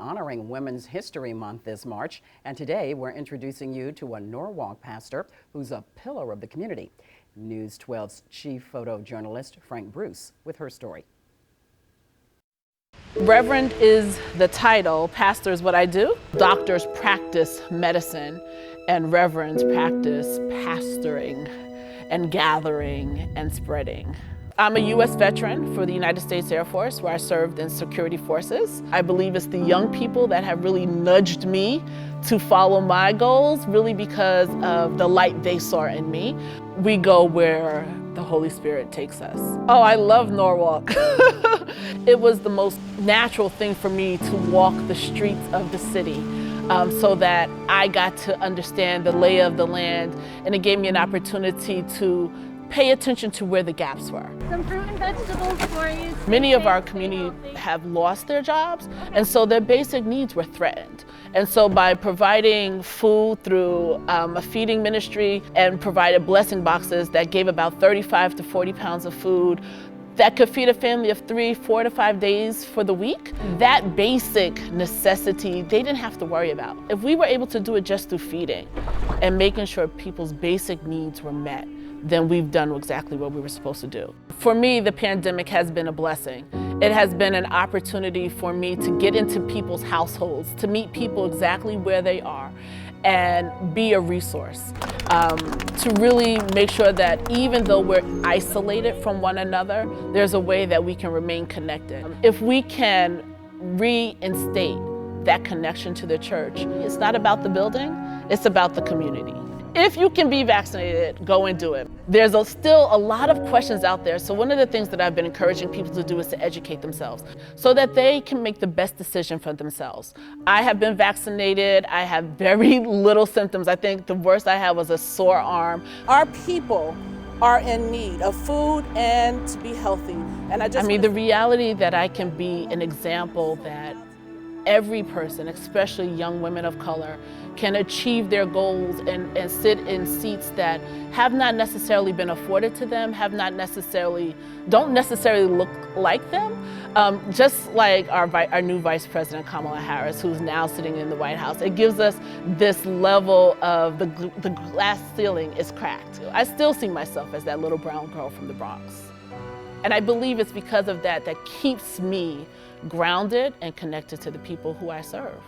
honoring Women's History Month this March, and today we're introducing you to a Norwalk pastor who's a pillar of the community. News 12's chief photojournalist Frank Bruce with her story. Reverend is the title, pastor is what I do. Doctors practice medicine and reverends practice pastoring and gathering and spreading. I'm a U.S. veteran for the United States Air Force, where I served in security forces. I believe it's the young people that have really nudged me to follow my goals, really because of the light they saw in me. We go where the Holy Spirit takes us. Oh, I love Norwalk. It was the most natural thing for me to walk the streets of the city so that I got to understand the lay of the land, and it gave me an opportunity to pay attention to where the gaps were. Some fruit and vegetables for you. Many of our community have lost their jobs, and so their basic needs were threatened. And so by providing food through a feeding ministry and provided blessing boxes that gave about 35 to 40 pounds of food that could feed a family of 4 to 5 days for the week, that basic necessity they didn't have to worry about. If we were able to do it just through feeding and making sure people's basic needs were met, then we've done exactly what we were supposed to do. For me, the pandemic has been a blessing. It has been an opportunity for me to get into people's households, to meet people exactly where they are, and be a resource, to really make sure that even though we're isolated from one another, there's a way that we can remain connected. If we can reinstate that connection to the church, it's not about the building, it's about the community. If you can be vaccinated, go and do it. There's still a lot of questions out there, so one of the things that I've been encouraging people to do is to educate themselves so that they can make the best decision for themselves. I have been vaccinated. I have very little symptoms. I think the worst I had was a sore arm. Our people are in need of food and to be healthy. And the reality that I can be an example that every person, especially young women of color, can achieve their goals and sit in seats that have not necessarily been afforded to them, don't necessarily look like them. Just like our new Vice President Kamala Harris, who's now sitting in the White House, it gives us this level of the glass ceiling is cracked. I still see myself as that little brown girl from the Bronx. And I believe it's because of that keeps me grounded and connected to the people who I serve.